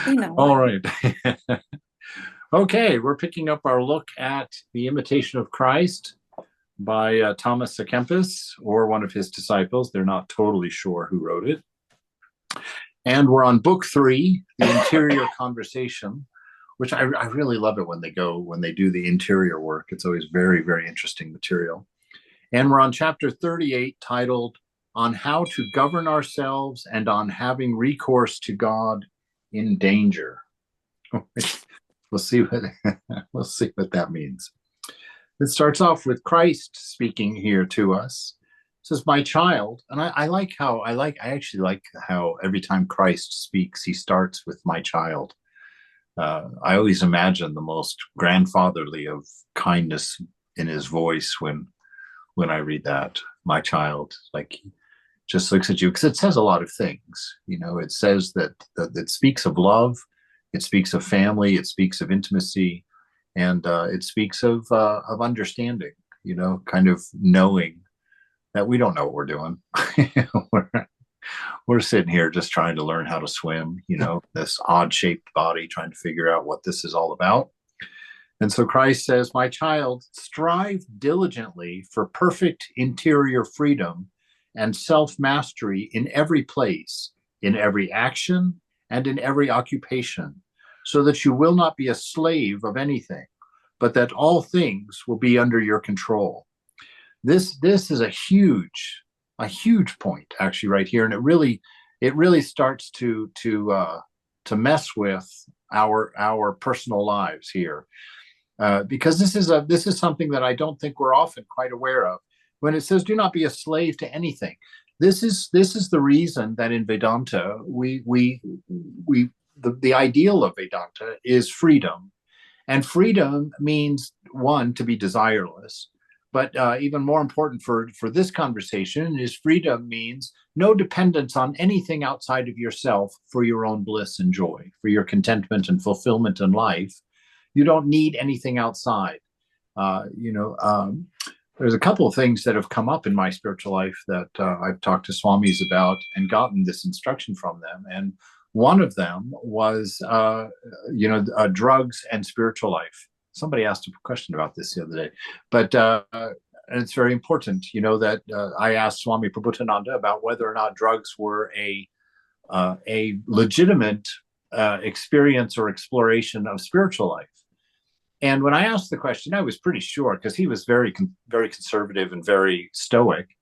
You know, All right. Okay, we're picking up our look at The Imitation of Christ by Thomas A Kempis or one of his disciples. They're not totally sure who wrote it. And we're on book 3, The Interior Conversation, which I really love it when they do the interior work. It's always very, very interesting material. And we're on chapter 38 titled On How to Govern Ourselves and on Having Recourse to God in Danger. We'll see what we'll see what that means. It starts off with Christ speaking here to us. It says, "My child," and I actually like how every time Christ speaks, he starts with "my child." I always imagine the most grandfatherly of kindness in his voice when I read that, "my child," like just looks at you because it says a lot of things. It says that it speaks of love, it speaks of family, it speaks of intimacy, and it speaks of understanding. Kind of knowing that we don't know what we're doing. we're, we're sitting here just trying to learn how to swim. This odd shaped body, trying to figure out what this is all about. And so Christ says, "My child, strive diligently for perfect interior freedom and self mastery in every place, in every action, and in every occupation, so that you will not be a slave of anything, but that all things will be under your control." This is a huge point actually right here, and it really starts to mess with our personal lives here, because this is something that I don't think we're often quite aware of. When it says, "Do not be a slave to anything," this is the reason that in Vedanta the ideal of Vedanta is freedom, and freedom means, one, to be desireless. But even more important for this conversation is freedom means no dependence on anything outside of yourself for your own bliss and joy, for your contentment and fulfillment in life. You don't need anything outside. Uh, you know, um, there's a couple of things that have come up in my spiritual life that I've talked to swamis about and gotten this instruction from them. And one of them was, drugs and spiritual life. Somebody asked a question about this the other day, but and it's very important, that I asked Swami Prabhupada about whether or not drugs were a legitimate experience or exploration of spiritual life. And when I asked the question, I was pretty sure, because he was very conservative and very stoic.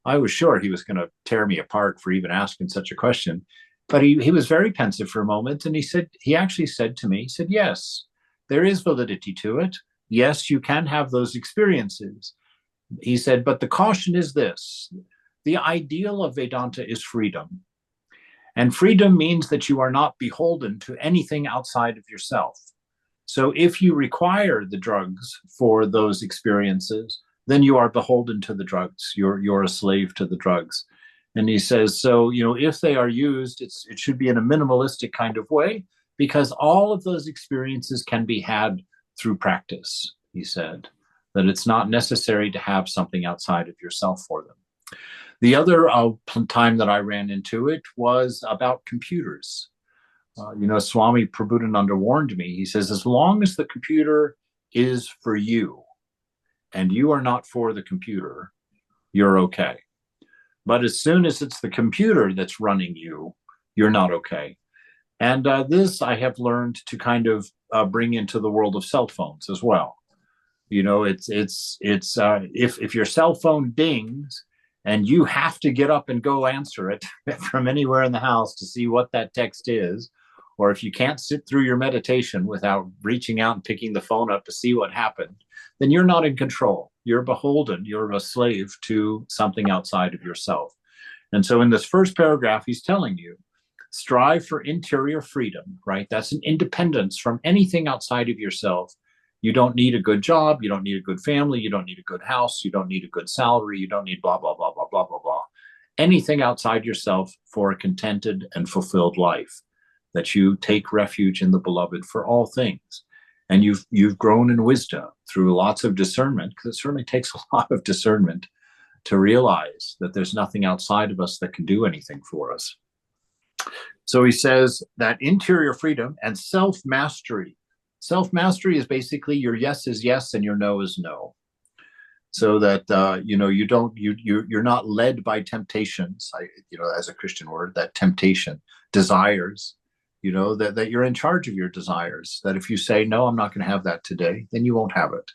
I was sure he was going to tear me apart for even asking such a question. But he was very pensive for a moment, and he actually said to me, he said, "Yes, there is validity to it. Yes, you can have those experiences." He said, "But the caution is this: the ideal of Vedanta is freedom. And freedom means that you are not beholden to anything outside of yourself. So if you require the drugs for those experiences, then you are beholden to the drugs. You're a slave to the drugs." And he says, so, if they are used, it should be in a minimalistic kind of way, because all of those experiences can be had through practice, he said, that it's not necessary to have something outside of yourself for them. The other time that I ran into it was about computers. Swami Prabhupada warned me. He says, as long as the computer is for you and you are not for the computer, you're okay. But as soon as it's the computer that's running you, you're not okay. And this I have learned to kind of bring into the world of cell phones as well. If your cell phone dings and you have to get up and go answer it from anywhere in the house to see what that text is, or if you can't sit through your meditation without reaching out and picking the phone up to see what happened, then you're not in control. You're beholden. You're a slave to something outside of yourself. And so in this first paragraph, he's telling you, strive for interior freedom, right? That's an independence from anything outside of yourself. You don't need a good job. You don't need a good family. You don't need a good house. You don't need a good salary. You don't need blah, blah, blah, blah, blah, blah, blah. Anything outside yourself for a contented and fulfilled life, that you take refuge in the beloved for all things. And you've grown in wisdom through lots of discernment, because it certainly takes a lot of discernment to realize that there's nothing outside of us that can do anything for us. So he says that interior freedom and self-mastery. Self-mastery is basically your yes is yes and your no is no. So that you're not led by temptations. As a Christian word, that temptation, desires. That you're in charge of your desires. That if you say no, I'm not going to have that today, then you won't have it.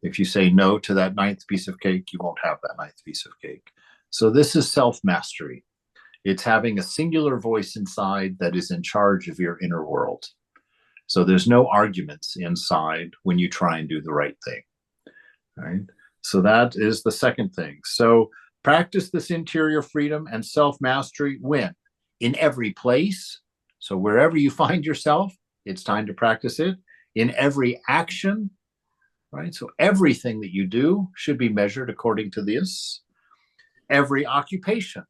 If you say no to that ninth piece of cake, you won't have that ninth piece of cake. So this is self-mastery. It's having a singular voice inside that is in charge of your inner world. So there's no arguments inside when you try and do the right thing, right? So that is the second thing. So practice this interior freedom and self-mastery when? In every place. So wherever you find yourself, it's time to practice it. In every action, right? So everything that you do should be measured according to this. Every occupation,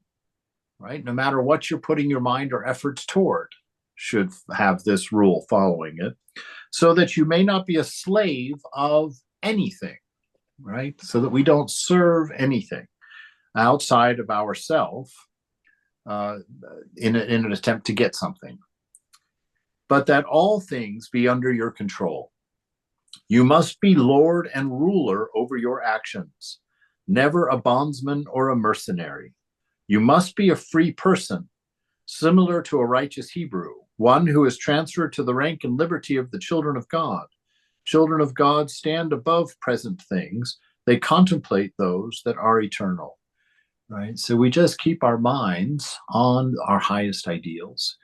right? No matter what you're putting your mind or efforts toward, should have this rule following it, so that you may not be a slave of anything, right? So that we don't serve anything outside of ourselves in an attempt to get something, but that all things be under your control. You must be lord and ruler over your actions, never a bondsman or a mercenary. You must be a free person, similar to a righteous Hebrew, one who is transferred to the rank and liberty of the children of God. Children of God stand above present things. They contemplate those that are eternal, right? So we just keep our minds on our highest ideals,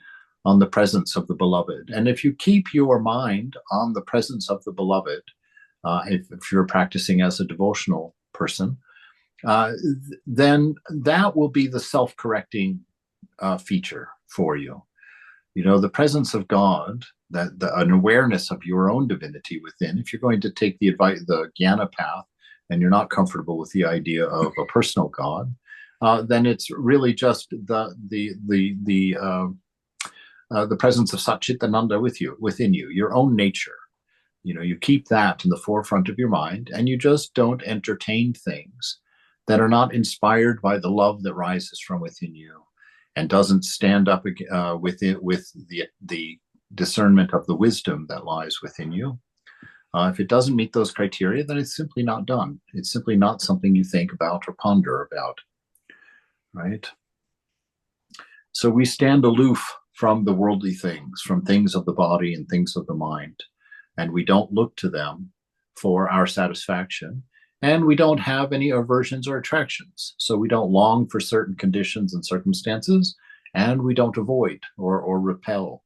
on the presence of the beloved. And if you keep your mind on the presence of the beloved, if you're practicing as a devotional person, then that will be the self-correcting feature for you. The presence of God, an awareness of your own divinity within. If you're going to take the Jnana path and you're not comfortable with the idea of a personal God, then it's really just the presence of Satchitananda within you, your own nature. You keep that in the forefront of your mind, and you just don't entertain things that are not inspired by the love that rises from within you, and doesn't stand up with the discernment of the wisdom that lies within you. If it doesn't meet those criteria, then it's simply not done. It's simply not something you think about or ponder about, right? So we stand aloof from the worldly things, from things of the body and things of the mind, and we don't look to them for our satisfaction. And we don't have any aversions or attractions. So we don't long for certain conditions and circumstances, and we don't avoid or repel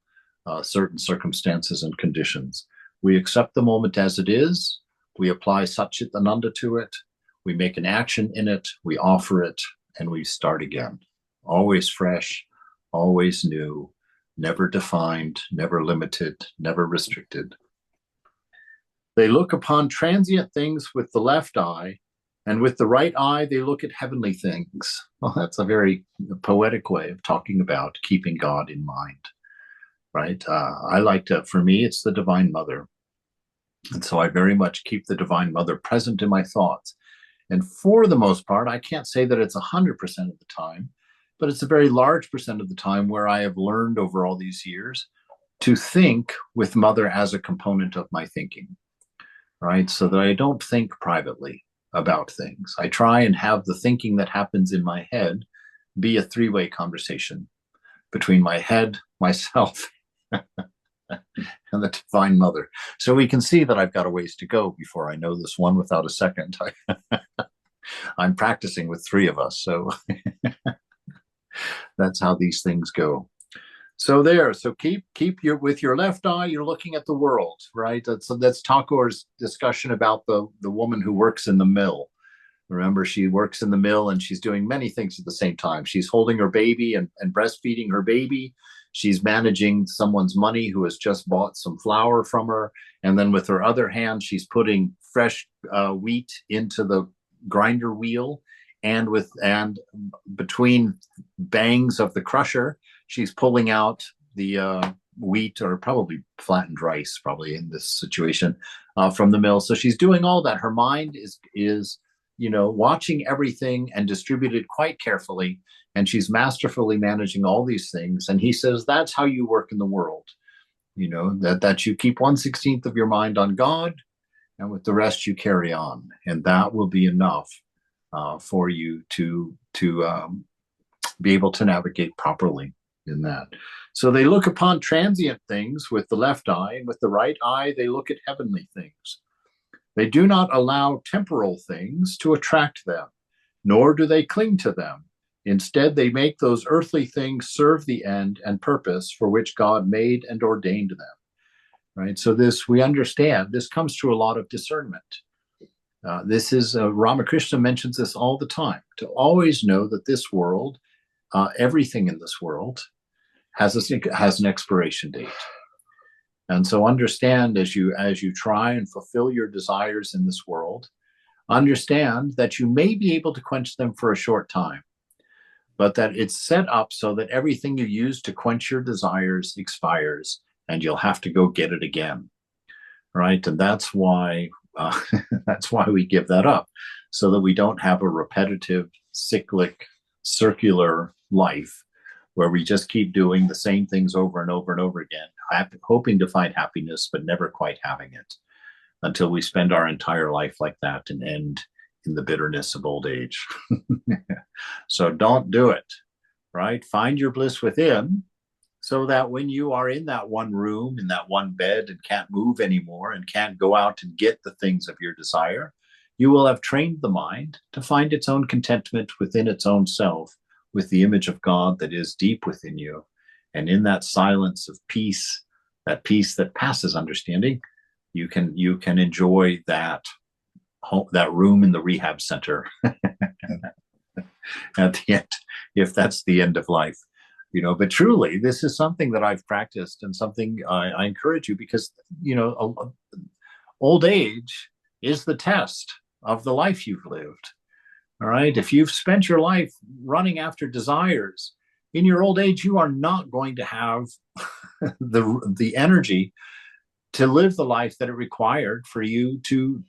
certain circumstances and conditions. We accept the moment as it is. We apply Satchitananda to it. We make an action in it. We offer it, and we start again. Always fresh, always new, never defined, never limited, never restricted. They look upon transient things with the left eye, and with the right eye, they look at heavenly things. Well, that's a very poetic way of talking about keeping God in mind, right? I like to, for me, it's the Divine Mother. And so I very much keep the Divine Mother present in my thoughts. And for the most part, I can't say that it's 100% of the time, but it's a very large percent of the time where I have learned over all these years to think with Mother as a component of my thinking. Right? So that I don't think privately about things. I try and have the thinking that happens in my head be a three-way conversation between my head, myself, and the Divine Mother. So we can see that I've got a ways to go before I know this one without a second. I'm practicing with three of us. So that's how these things go. So keep with your left eye, you're looking at the world, right? That's Thakur's discussion about the woman who works in the mill. Remember, she works in the mill and she's doing many things at the same time. She's holding her baby and breastfeeding her baby. She's managing someone's money who has just bought some flour from her. And then with her other hand, she's putting fresh wheat into the grinder wheel. And between bangs of the crusher, she's pulling out the wheat, or probably flattened rice, probably in this situation, from the mill. So she's doing all that. Her mind is watching everything and distributed quite carefully. and she's masterfully managing all these things. And he says, that's how you work in the world. That you keep 1/16 of your mind on God, and with the rest you carry on, and that will be enough for you to be able to navigate properly in that. So they look upon transient things with the left eye, and with the right eye they look at heavenly things. They do not allow temporal things to attract them, nor do they cling to them. Instead, they make those earthly things serve the end and purpose for which God made and ordained them. Right? So this, we understand, this comes through a lot of discernment. This is, Ramakrishna mentions this all the time, to always know that this world, everything in this world has an expiration date. And so understand, as you try and fulfill your desires in this world, understand that you may be able to quench them for a short time, but that it's set up so that everything you use to quench your desires expires, and you'll have to go get it again, right? And that's why we give that up, so that we don't have a repetitive, cyclic, circular life where we just keep doing the same things over and over and over again, hoping to find happiness, but never quite having it, until we spend our entire life like that and end in the bitterness of old age. So don't do it, right? Find your bliss within, so that when you are in that one room, in that one bed, and can't move anymore and can't go out and get the things of your desire, you will have trained the mind to find its own contentment within its own self, with the image of God that is deep within you. And in that silence of peace, that peace that passes understanding, you can enjoy that room in the rehab center at the end, if that's the end of life. But truly, this is something that I've practiced, and something I encourage you, because old age is the test of the life you've lived. All right. If you've spent your life running after desires, in your old age, you are not going to have the energy to live the life that it required for you to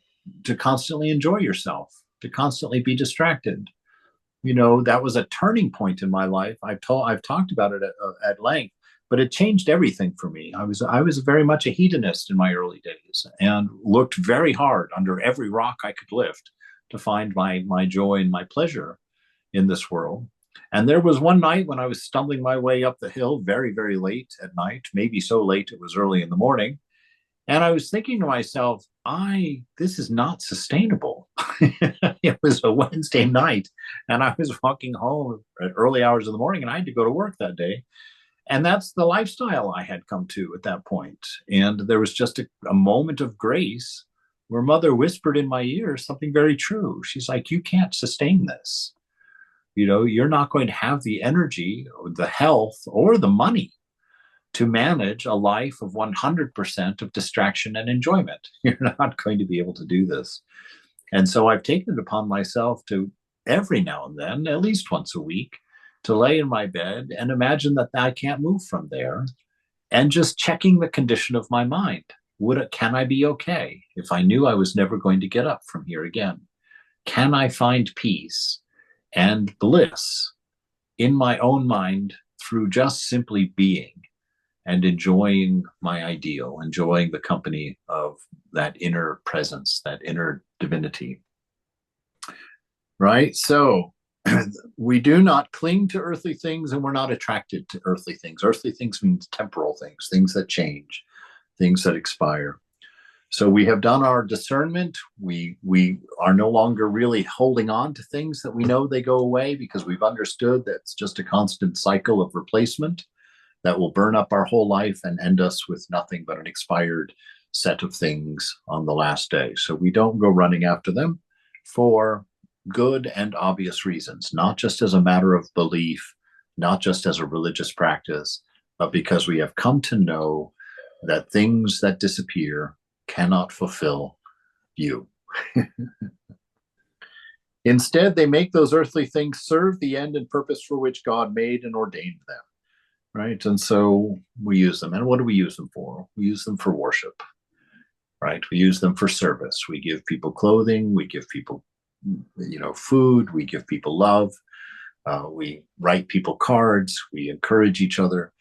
constantly enjoy yourself, to constantly be distracted. That was a turning point in my life. I've talked about it at length, but it changed everything for me. I was very much a hedonist in my early days, and looked very hard under every rock I could lift to find my joy and my pleasure in this world. And there was one night when I was stumbling my way up the hill very, very late at night, maybe so late it was early in the morning. And I was thinking to myself, this is not sustainable. It was a Wednesday night, and I was walking home at early hours of the morning, and I had to go to work that day. And that's the lifestyle I had come to at that point. And there was just a moment of grace where Mother whispered in my ear something very true. She's like, you can't sustain this. You're not going to have the energy, or the health, or the money to manage a life of 100% of distraction and enjoyment. You're not going to be able to do this. And so I've taken it upon myself to, every now and then, at least once a week, to lay in my bed and imagine that I can't move from there, and just checking the condition of my mind. Can I be okay if I knew I was never going to get up from here again? Can I find peace and bliss in my own mind through just simply being and enjoying my ideal, enjoying the company of that inner presence, that inner divinity? Right? So we do not cling to earthly things, and we're not attracted to earthly things. Earthly things means temporal things, things that change, things that expire. So we have done our discernment. We are no longer really holding on to things that we know they go away, because we've understood that it's just a constant cycle of replacement that will burn up our whole life and end us with nothing but an expired set of things on the last day. So we don't go running after them for good and obvious reasons, not just as a matter of belief, not just as a religious practice, but because we have come to know that things that disappear cannot fulfill you. Instead, they make those earthly things serve the end and purpose for which God made and ordained them. Right? And so we use them. And what do we use them for? We use them for worship. Right? We use them for service. We give people clothing. We give people, food. We give people love. We write people cards. We encourage each other.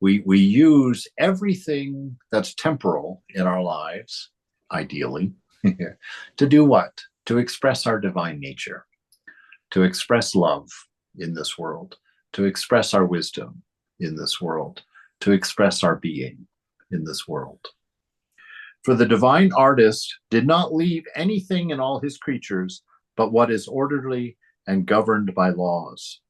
We use everything that's temporal in our lives, ideally, to do what? To express our divine nature, to express love in this world, to express our wisdom in this world, to express our being in this world. For the divine artist did not leave anything in all his creatures but what is orderly and governed by laws.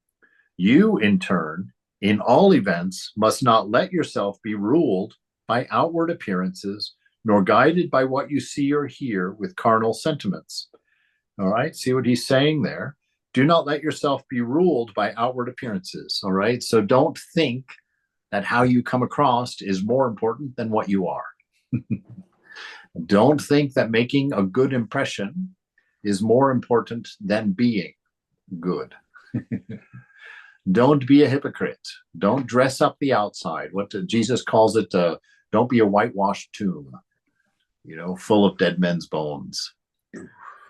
You, in turn, in all events, must not let yourself be ruled by outward appearances, nor guided by what you see or hear with carnal sentiments. All right, see what he's saying there? Do not let yourself be ruled by outward appearances. All right, so don't think that how you come across is more important than what you are. Don't think that making a good impression is more important than being good. Don't be a hypocrite. Don't dress up the outside. What Jesus calls it, don't be a whitewashed tomb, full of dead men's bones,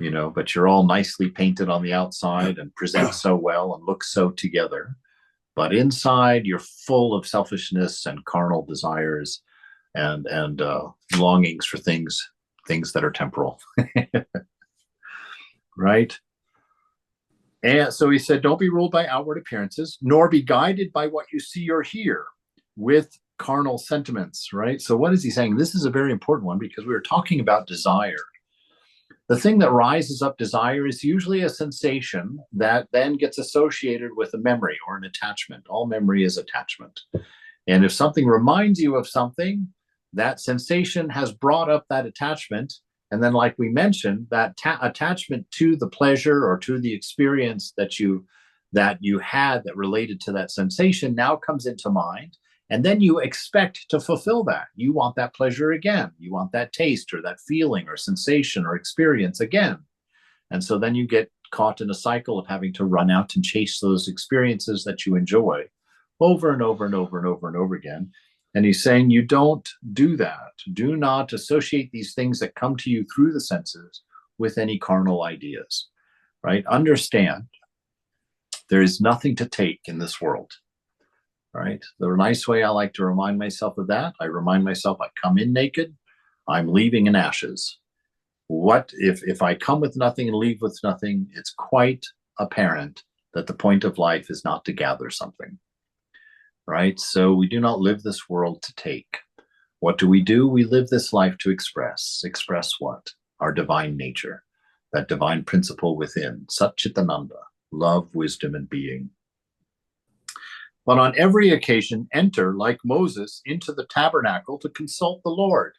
but you're all nicely painted on the outside and present so well and look so together. But inside, you're full of selfishness and carnal desires and longings for things that are temporal. Right? And so he said, don't be ruled by outward appearances, nor be guided by what you see or hear with carnal sentiments, right? So what is he saying? This is a very important one because we were talking about desire. The thing that rises up desire is usually a sensation that then gets associated with a memory or an attachment. All memory is attachment. And if something reminds you of something, that sensation has brought up that attachment. And then, like we mentioned, that attachment to the pleasure or to the experience that you had that related to that sensation now comes into mind. And then you expect to fulfill that. You want that pleasure again. You want that taste or that feeling or sensation or experience again. And so then you get caught in a cycle of having to run out and chase those experiences that you enjoy over and over and over and over and over again. And he's saying you don't do that. Do not associate these things that come to you through the senses with any carnal ideas, right? Understand there is nothing to take in this world, right? The nice way I like to remind myself of that, I remind myself I come in naked, I'm leaving in ashes. What if I come with nothing and leave with nothing? It's quite apparent that the point of life is not to gather something. Right? So we do not live this world to take. What do? We live this life to express. Express what? Our divine nature, that divine principle within, Satchitananda, love, wisdom, and being. But on every occasion, enter, like Moses, into the tabernacle to consult the Lord.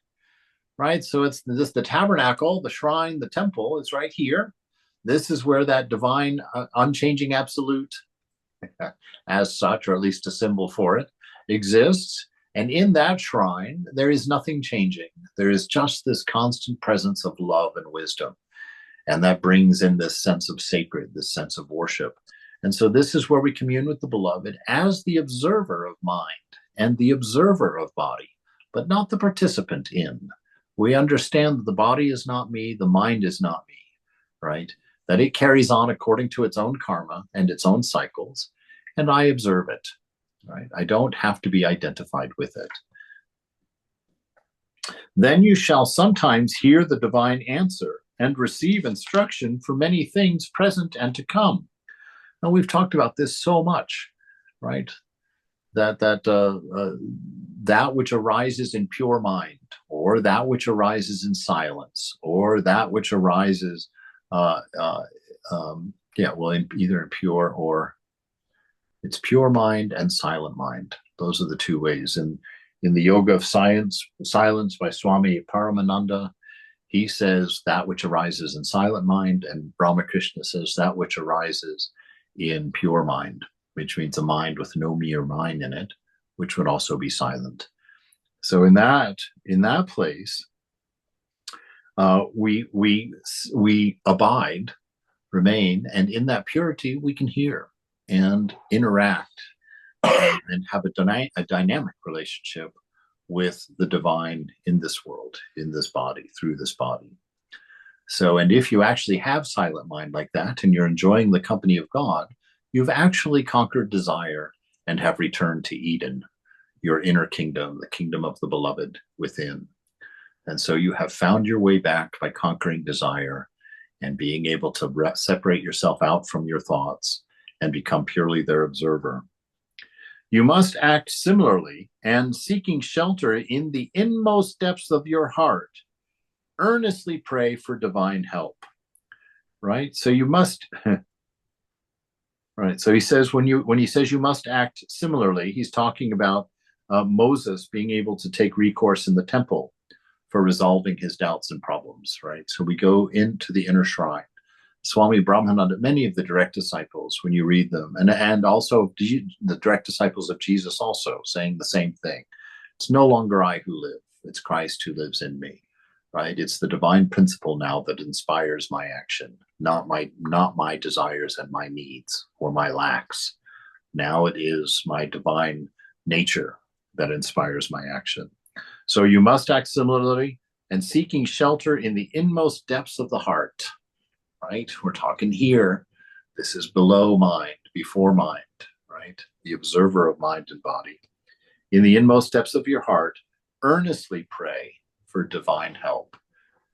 Right? So it's this, the tabernacle, the shrine, the temple is right here. This is where that divine, unchanging absolute, as such, or at least a symbol for it, exists. And in that shrine, there is nothing changing. There is just this constant presence of love and wisdom. And that brings in this sense of sacred, this sense of worship. And so this is where we commune with the beloved as the observer of mind and the observer of body, but not the participant in. We understand that the body is not me, the mind is not me, right? That it carries on according to its own karma and its own cycles, and I observe it, right? I don't have to be identified with it. Then you shall sometimes hear the divine answer and receive instruction for many things present and to come. Now, we've talked about this so much, right? That which arises in pure mind, or that which arises in silence, or that which arises, either in pure or it's pure mind and silent mind. Those are the two ways. And in the Yoga of Silence by Swami Paramananda, he says that which arises in silent mind, and Brahmakrishna says that which arises in pure mind, which means a mind with no me or mine in it, which would also be silent. So in that place, we abide, remain, and in that purity we can hear and interact and have a dynamic relationship with the divine in this world, in this body, through this body. So, and if you actually have silent mind like that and you're enjoying the company of God, you've actually conquered desire and have returned to Eden, your inner kingdom, the kingdom of the beloved within. And so you have found your way back by conquering desire and being able to separate yourself out from your thoughts and become purely their observer. You must act similarly, and seeking shelter in the inmost depths of your heart, earnestly pray for divine help. Right? So you must right. So he says when he says you must act similarly, he's talking about Moses being able to take recourse in the temple for resolving his doubts and problems, right? So we go into the inner shrine. Swami Brahmananda, many of the direct disciples, when you read them, and also the direct disciples of Jesus also saying the same thing. It's no longer I who live, it's Christ who lives in me, right? It's the divine principle now that inspires my action, not my desires and my needs or my lacks. Now it is my divine nature that inspires my action. So you must act similarly and seeking shelter in the inmost depths of the heart, right? We're talking here. This is below mind, before mind, right? The observer of mind and body. In the inmost depths of your heart, earnestly pray for divine help,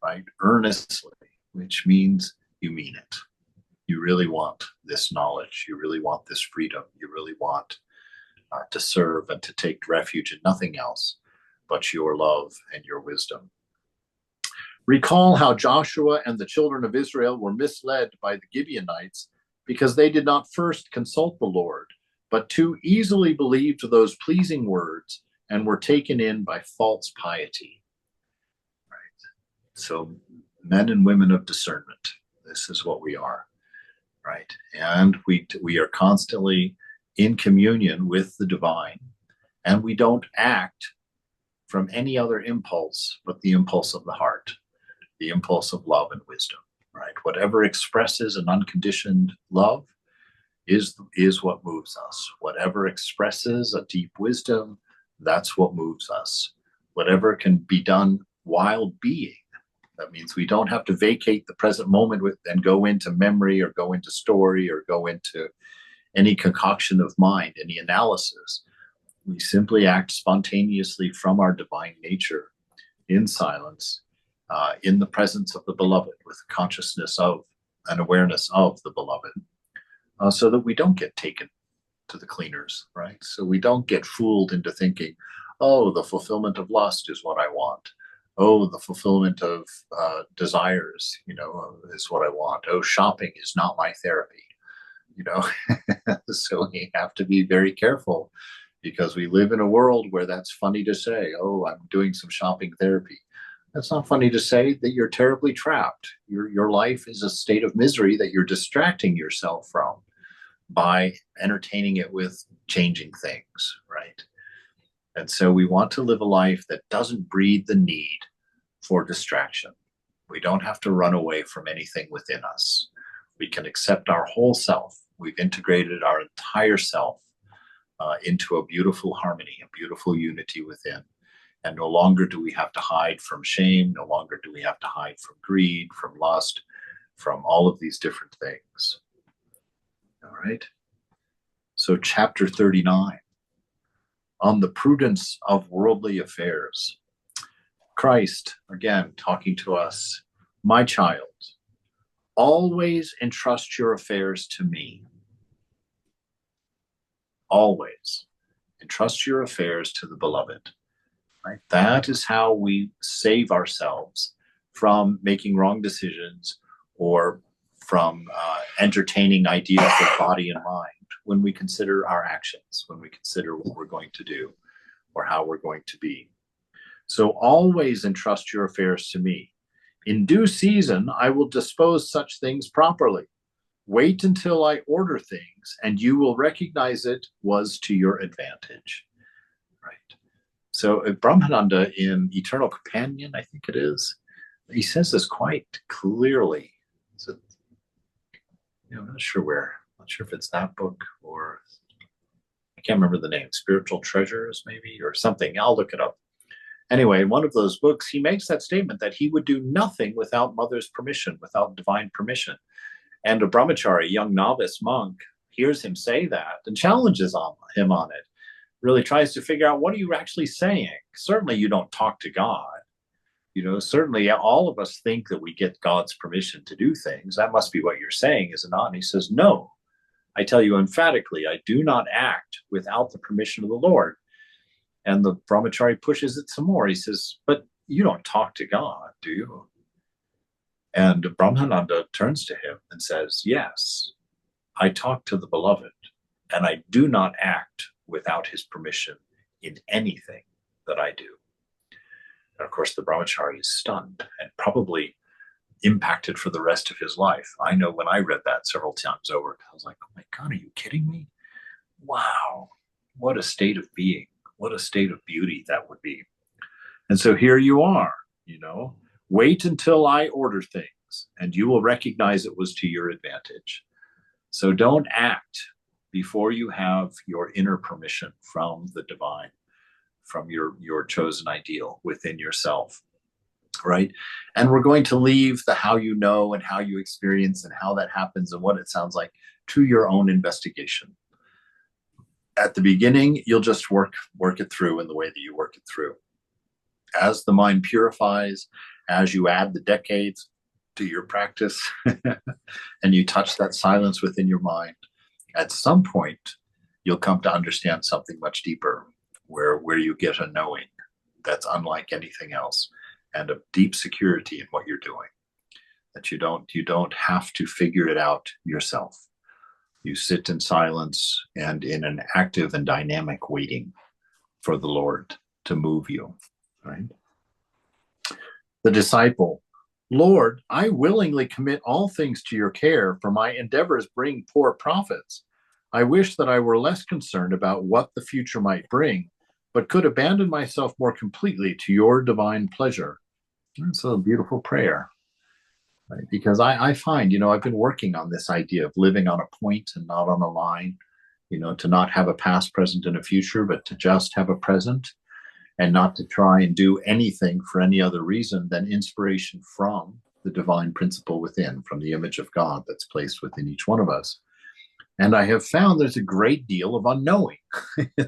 right? Earnestly, which means you mean it. You really want this knowledge. You really want this freedom. You really want to serve and to take refuge in nothing else but your love and your wisdom. Recall how Joshua and the children of Israel were misled by the Gibeonites because they did not first consult the Lord, but too easily believed those pleasing words and were taken in by false piety. Right? So men and women of discernment, this is what we are, right? And we are constantly in communion with the divine, and we don't act from any other impulse but the impulse of the heart, the impulse of love and wisdom, right? Whatever expresses an unconditioned love is what moves us. Whatever expresses a deep wisdom, that's what moves us. Whatever can be done while being, that means we don't have to vacate the present moment and go into memory or go into story or go into any concoction of mind, any analysis. We simply act spontaneously from our divine nature in silence, in the presence of the beloved, with consciousness of and awareness of the beloved, so that we don't get taken to the cleaners, right? So we don't get fooled into thinking, oh, the fulfillment of lust is what I want. Oh, the fulfillment of desires, is what I want. Oh, shopping is not my therapy, So we have to be very careful, because we live in a world where that's funny to say, oh, I'm doing some shopping therapy. That's not funny to say that you're terribly trapped. Your life is a state of misery that you're distracting yourself from by entertaining it with changing things, right? And so we want to live a life that doesn't breed the need for distraction. We don't have to run away from anything within us. We can accept our whole self. We've integrated our entire self into a beautiful harmony, a beautiful unity within. And no longer do we have to hide from shame. No longer do we have to hide from greed, from lust, from all of these different things. All right. So chapter 39, on the prudence of worldly affairs. Christ, again, talking to us, my child, always entrust your affairs to me. Always entrust your affairs to the beloved. Right? That is how we save ourselves from making wrong decisions or from entertaining ideas of body and mind when we consider our actions, when we consider what we're going to do or how we're going to be. So always entrust your affairs to me. In due season, I will dispose such things properly. Wait until I order things, and you will recognize it was to your advantage. Right. So Brahmananda in Eternal Companion, I think it is, he says this quite clearly. So, I'm not sure where. I'm not sure if it's that book or I can't remember the name. Spiritual Treasures, maybe, or something. I'll look it up. Anyway, in one of those books, he makes that statement that he would do nothing without mother's permission, without divine permission. And a brahmachari, a young novice monk, hears him say that and challenges him on it, really tries to figure out, what are you actually saying? Certainly you don't talk to God. Certainly all of us think that we get God's permission to do things. That must be what you're saying, is it not? And he says, no, I tell you emphatically, I do not act without the permission of the Lord. And the brahmachari pushes it some more. He says, but you don't talk to God, do you? And Brahmananda turns to him and says, yes, I talk to the beloved, and I do not act without his permission in anything that I do. And of course, the brahmachari is stunned and probably impacted for the rest of his life. I know when I read that several times over, I was like, oh my God, are you kidding me? Wow, what a state of being. What a state of beauty that would be. And so here you are, wait until I order things and you will recognize it was to your advantage. So don't act before you have your inner permission from the divine, from your chosen ideal within yourself, right? And we're going to leave the how you know and how you experience and how that happens and what it sounds like to your own investigation. At the beginning, you'll just work it through in the way that you work it through. As the mind purifies, as you add the decades to your practice and you touch that silence within your mind, at some point, you'll come to understand something much deeper, where you get a knowing that's unlike anything else, and a deep security in what you're doing, that you don't have to figure it out yourself. You sit in silence and in an active and dynamic waiting for the Lord to move you, right? The disciple, Lord, I willingly commit all things to your care, for my endeavors bring poor profits. I wish that I were less concerned about what the future might bring, but could abandon myself more completely to your divine pleasure. It's a beautiful prayer, right? Because I find, I've been working on this idea of living on a point and not on a line, to not have a past, present, and a future, but to just have a present, and not to try and do anything for any other reason than inspiration from the divine principle within, from the image of God that's placed within each one of us. And I have found there's a great deal of unknowing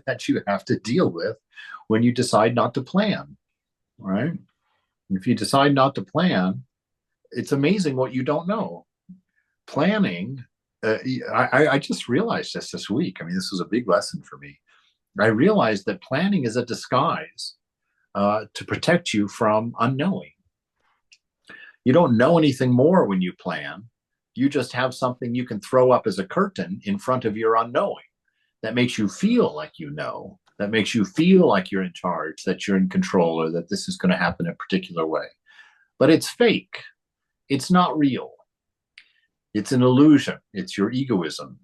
that you have to deal with when you decide not to plan, right? If you decide not to plan, it's amazing what you don't know. Planning, I just realized this week. I mean, this was a big lesson for me. I realized that planning is a disguise to protect you from unknowing. You don't know anything more when you plan. You just have something you can throw up as a curtain in front of your unknowing that makes you feel like you know, that makes you feel like you're in charge, that you're in control, or that this is going to happen a particular way. But it's fake. It's not real. It's an illusion. It's your egoism.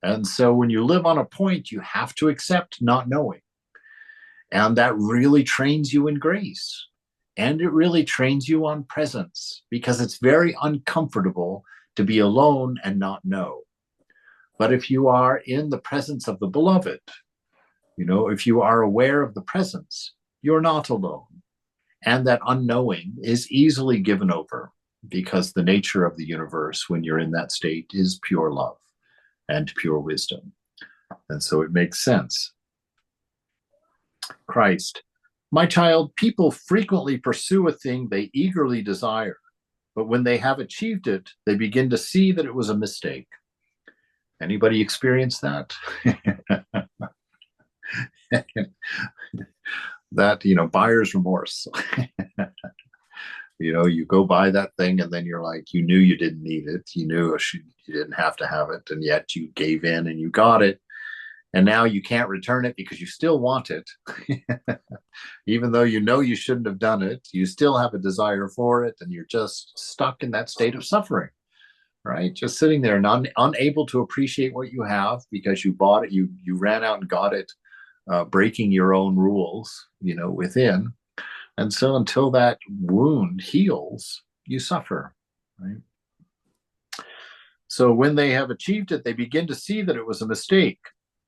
And so when you live on a point, you have to accept not knowing. And that really trains you in grace. And it really trains you on presence, because it's very uncomfortable to be alone and not know. But if you are in the presence of the beloved, if you are aware of the presence, you're not alone. And that unknowing is easily given over, because the nature of the universe when you're in that state is pure love and pure wisdom. And so it makes sense. Christ, my child, people frequently pursue a thing they eagerly desire, but when they have achieved it, they begin to see that it was a mistake. Anybody experience that? That, buyer's remorse. You go buy that thing and then you're like, you knew you didn't need it. You knew you didn't have to have it. And yet you gave in and you got it. And now you can't return it because you still want it. Even though you shouldn't have done it, you still have a desire for it. And you're just stuck in that state of suffering, right? Just sitting there and unable to appreciate what you have because you bought it. You ran out and got it, breaking your own rules, within. And so until that wound heals, you suffer, right? So when they have achieved it, they begin to see that it was a mistake.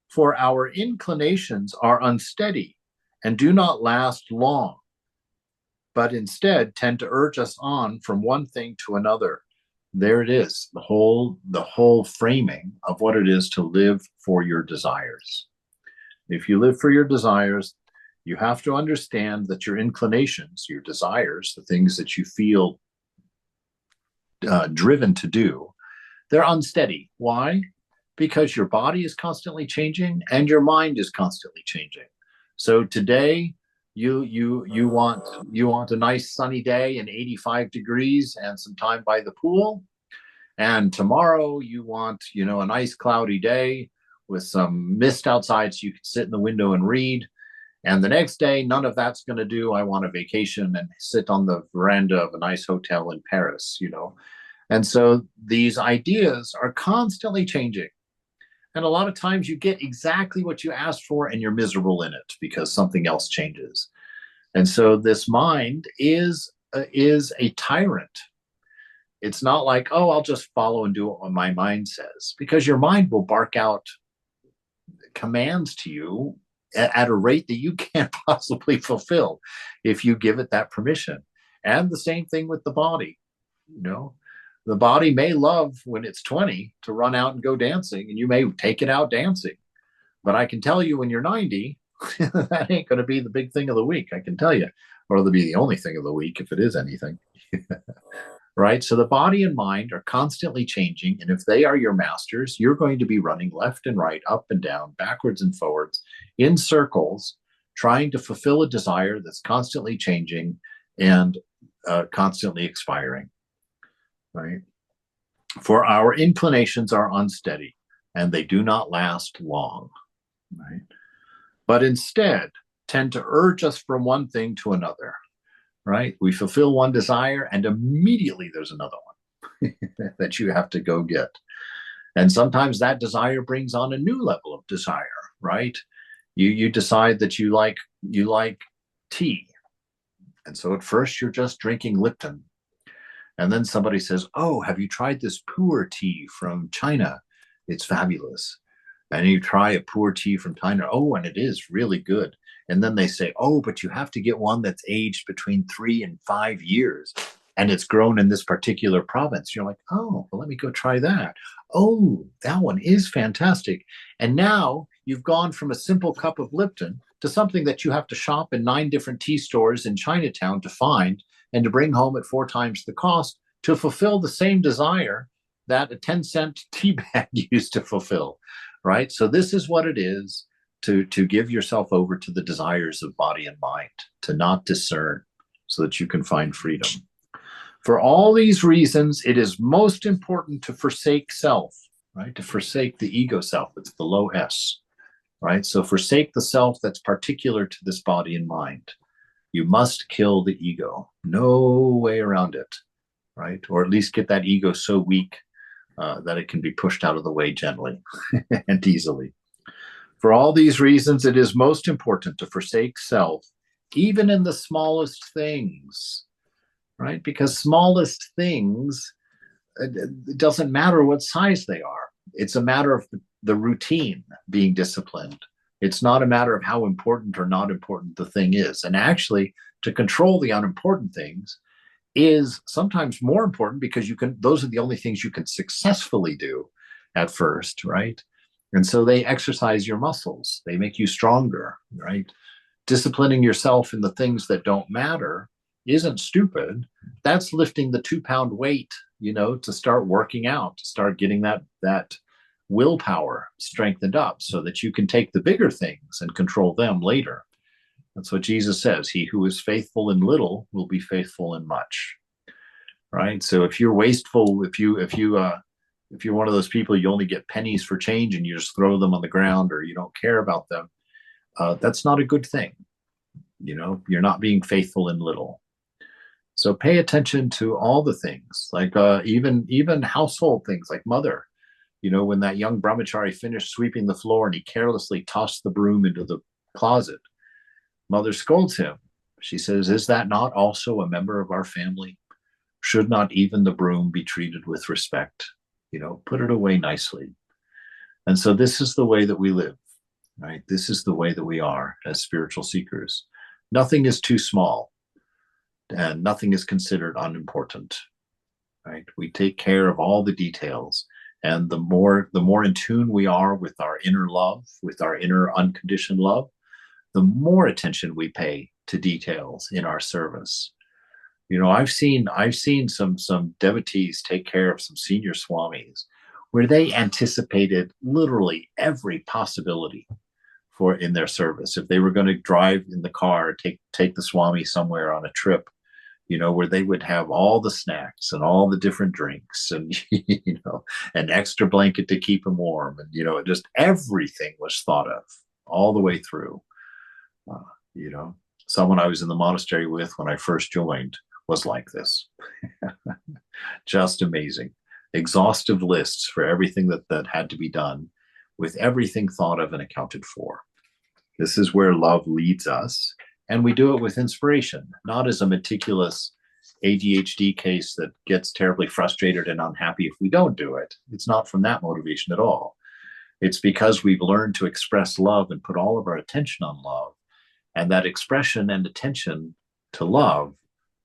For our inclinations are unsteady and do not last long, but instead tend to urge us on from one thing to another. There it is, the whole framing of what it is to live for your desires. If you live for your desires, you have to understand that your inclinations, your desires, the things that you feel driven to do, they're unsteady. Why? Because your body is constantly changing and your mind is constantly changing. So today you want a nice sunny day and 85 degrees and some time by the pool, and tomorrow you want, a nice cloudy day with some mist outside so you can sit in the window and read. And the next day, none of that's going to do. I want a vacation and sit on the veranda of a nice hotel in Paris. And so these ideas are constantly changing. And a lot of times you get exactly what you asked for and you're miserable in it because something else changes. And so this mind is a tyrant. It's not like, oh, I'll just follow and do what my mind says, because your mind will bark out commands to you at a rate that you can't possibly fulfill if you give it that permission. And the same thing with the body. The body may love when it's 20 to run out and go dancing, and you may take it out dancing. But I can tell you when you're 90, that ain't going to be the big thing of the week, I can tell you. Or it'll be the only thing of the week if it is anything. Right? So the body and mind are constantly changing. And if they are your masters, you're going to be running left and right, up and down, backwards and forwards, in circles, trying to fulfill a desire that's constantly changing and constantly expiring. Right? For our inclinations are unsteady and they do not last long. Right? But instead tend to urge us from one thing to another. Right? We fulfill one desire and immediately there's another one that you have to go get. And sometimes that desire brings on a new level of desire, right? You decide that you like tea. And so at first you're just drinking Lipton. And then somebody says, oh, have you tried this pu'er tea from China? It's fabulous. And you try a pu'er tea from China. Oh, and it is really good. And then they say, oh, but you have to get one that's aged between 3 and 5 years. And it's grown in this particular province. You're like, oh, well, let me go try that. Oh, that one is fantastic. And now you've gone from a simple cup of Lipton to something that you have to shop in 9 different tea stores in Chinatown to find and to bring home at 4 times the cost to fulfill the same desire that a 10-cent tea bag used to fulfill. Right? So this is what it is to give yourself over to the desires of body and mind, to not discern so that you can find freedom. For all these reasons, it is most important to forsake self, right? To forsake the ego self. It's the low S, right? So forsake the self that's particular to this body and mind. You must kill the ego. No way around it, right? Or at least get that ego so weak that it can be pushed out of the way gently and easily. For all these reasons, it is most important to forsake self, even in the smallest things, right? Because smallest things, it doesn't matter what size they are. It's a matter of the routine being disciplined. It's not a matter of how important or not important the thing is. And actually, to control the unimportant things is sometimes more important because those are the only things you can successfully do at first, right? And so they exercise your muscles. They make you stronger, right? Disciplining yourself in the things that don't matter isn't stupid. That's lifting the 2-pound weight, to start working out, to start getting that willpower strengthened up so that you can take the bigger things and control them later. That's what Jesus says. He who is faithful in little will be faithful in much. Right? So if you're wasteful, if you're one of those people, you only get pennies for change and you just throw them on the ground or you don't care about them, that's not a good thing. You're not being faithful in little. So pay attention to all the things, like even household things like mother. When that young brahmachari finished sweeping the floor and he carelessly tossed the broom into the closet, mother scolds him. She says, is that not also a member of our family? Should not even the broom be treated with respect? Put it away nicely. And so this is the way that we live, right? This is the way that we are as spiritual seekers. Nothing is too small and nothing is considered unimportant. right? We take care of all the details. And the more in tune we are with our inner love, with our inner unconditioned love, the more attention we pay to details in our service. You know, I've seen some devotees take care of some senior swamis where they anticipated literally every possibility for in their service. If they were going to drive in the car, take the swami somewhere on a trip, you know, where they would have all the snacks and all the different drinks and, you know, an extra blanket to keep them warm. And, you know, just everything was thought of all the way through. Uh, you know, someone I was in the monastery with when I first joined was like this. Just amazing. Exhaustive lists for everything that had to be done, with everything thought of and accounted for. This is where love leads us. And we do it with inspiration, not as a meticulous ADHD case that gets terribly frustrated and unhappy if we don't do it. It's not from that motivation at all. It's because we've learned to express love and put all of our attention on love. And that expression and attention to love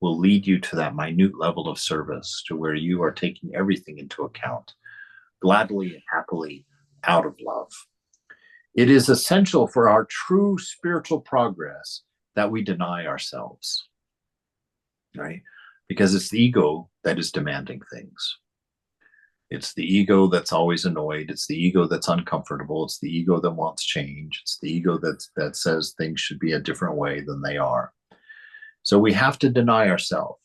will lead you to that minute level of service, to where you are taking everything into account, gladly and happily, out of love. It is essential for our true spiritual progress that we deny ourselves, right? Because it's the ego that is demanding things. It's the ego that's always annoyed. It's the ego that's uncomfortable. It's the ego that wants change. It's the ego that says things should be a different way than they are. So we have to deny ourselves,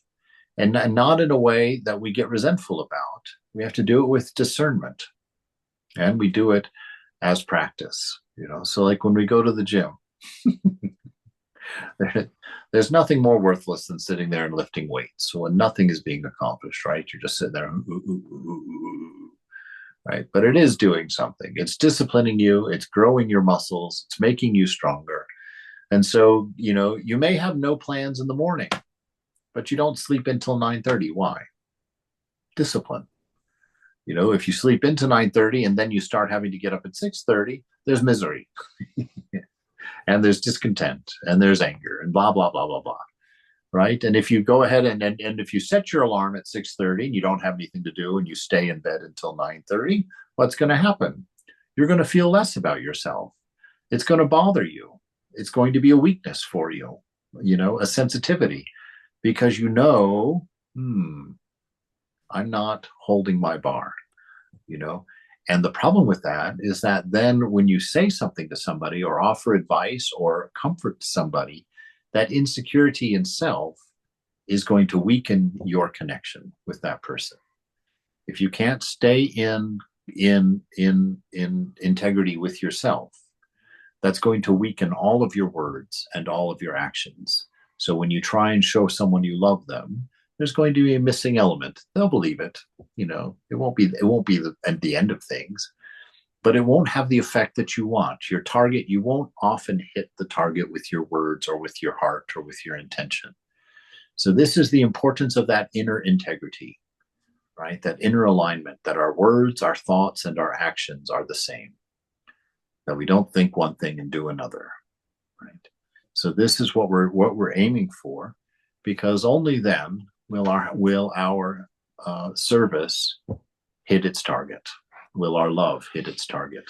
and not in a way that we get resentful about. We have to do it with discernment, and we do it as practice, you know. So like when we go to the gym, there's nothing more worthless than sitting there and lifting weights. So when nothing is being accomplished, right? You're just sitting there, right? But it is doing something. It's disciplining you. It's growing your muscles. It's making you stronger. And so, you know, you may have no plans in the morning, but you don't sleep until 9:30. Why? Discipline. You know, if you sleep into 9:30 and then you start having to get up at 6:30, there's misery. And there's discontent and there's anger and blah, blah, blah, blah, blah. Right. And if you go ahead and if you set your alarm at 6:30 and you don't have anything to do and you stay in bed until 9:30, what's going to happen? You're going to feel less about yourself. It's going to bother you. It's going to be a weakness for you, you know, a sensitivity, because you know, I'm not holding my bar, you know. And the problem with that is that then when you say something to somebody or offer advice or comfort to somebody, that insecurity in self is going to weaken your connection with that person. If you can't stay in integrity with yourself, that's going to weaken all of your words and all of your actions. So when you try and show someone you love them, there's going to be a missing element. They'll believe it. You know, it won't be at the end of things, but it won't have the effect that you want. Your target, you won't often hit the target with your words or with your heart or with your intention. So this is the importance of that inner integrity, right? That inner alignment, that our words, our thoughts, and our actions are the same, that we don't think one thing and do another, right? So this is what we're aiming for, because only then will our service hit its target, will our love hit its target.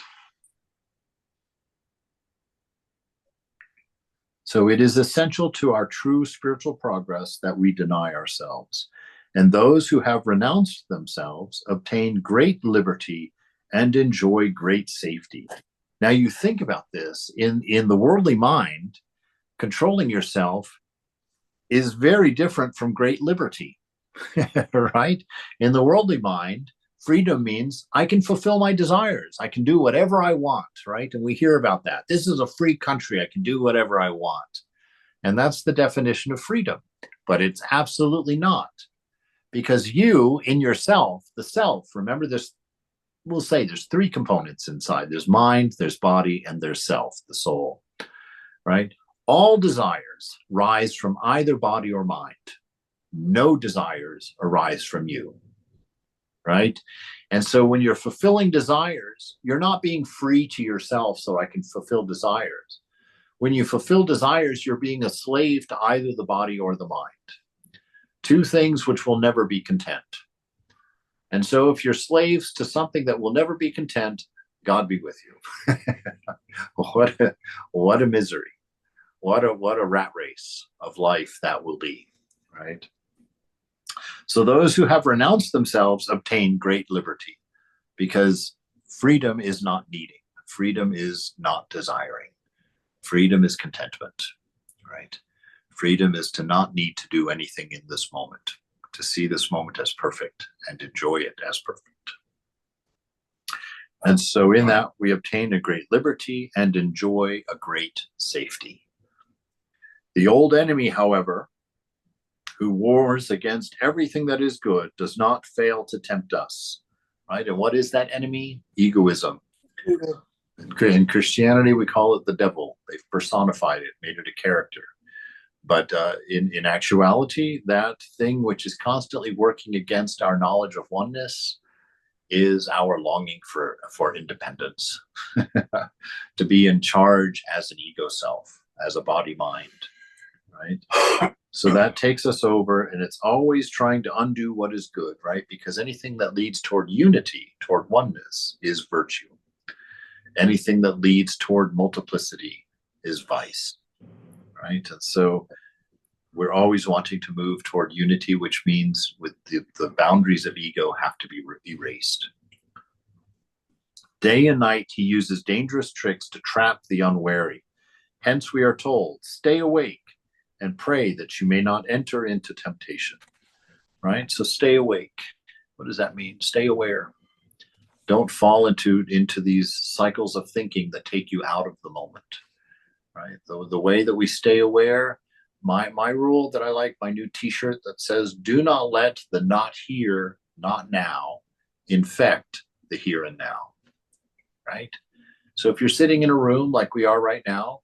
So it is essential to our true spiritual progress that we deny ourselves. And those who have renounced themselves obtain great liberty and enjoy great safety. Now you think about this, in the worldly mind, controlling yourself is very different from great liberty, right? In the worldly mind, freedom means I can fulfill my desires. I can do whatever I want, right? And we hear about that. This is a free country. I can do whatever I want. And that's the definition of freedom. But it's absolutely not. Because you, in yourself, the self, remember this, we'll say there's three components inside. There's mind, there's body, and there's self, the soul, right? All desires rise from either body or mind. No desires arise from you, right? And so when you're fulfilling desires, you're not being free to yourself so I can fulfill desires. When you fulfill desires, you're being a slave to either the body or the mind. Two things which will never be content. And so if you're slaves to something that will never be content, God be with you. What a misery. What a rat race of life that will be, right? So those who have renounced themselves obtain great liberty, because freedom is not needing. Freedom is not desiring. Freedom is contentment, right? Freedom is to not need to do anything in this moment, to see this moment as perfect and enjoy it as perfect. And so in that, we obtain a great liberty and enjoy a great safety. The old enemy, however, who wars against everything that is good, does not fail to tempt us, right? And what is that enemy? Egoism. In Christianity, we call it the devil. They've personified it, made it a character. But in actuality, that thing which is constantly working against our knowledge of oneness is our longing for independence, to be in charge as an ego self, as a body mind, right? So that takes us over, and it's always trying to undo what is good, right? Because anything that leads toward unity, toward oneness, is virtue. Anything that leads toward multiplicity is vice, right? And so we're always wanting to move toward unity, which means with the boundaries of ego have to be erased. Day and night, he uses dangerous tricks to trap the unwary. Hence, we are told, stay awake and pray that you may not enter into temptation, right? So stay awake. What does that mean? Stay aware. Don't fall into these cycles of thinking that take you out of the moment, right? The way that we stay aware, my rule that I like, my new t-shirt that says, do not let the not here, not now infect the here and now, right? So if you're sitting in a room like we are right now,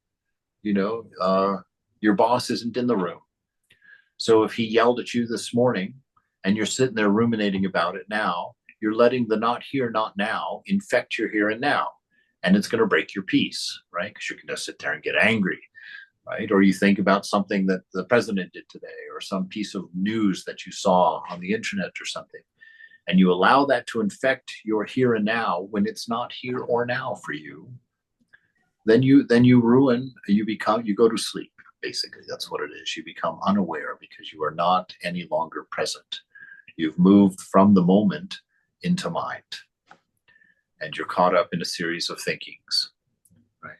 your boss isn't in the room. So if he yelled at you this morning and you're sitting there ruminating about it now, you're letting the not here, not now infect your here and now. And it's going to break your peace, right? Because you're going to sit there and get angry, right? Or you think about something that the president did today, or some piece of news that you saw on the internet or something. And you allow that to infect your here and now when it's not here or now for you. Then you ruin, you go to sleep. Basically, that's what it is. You become unaware because you are not any longer present. You've moved from the moment into mind, and you're caught up in a series of thinkings, right?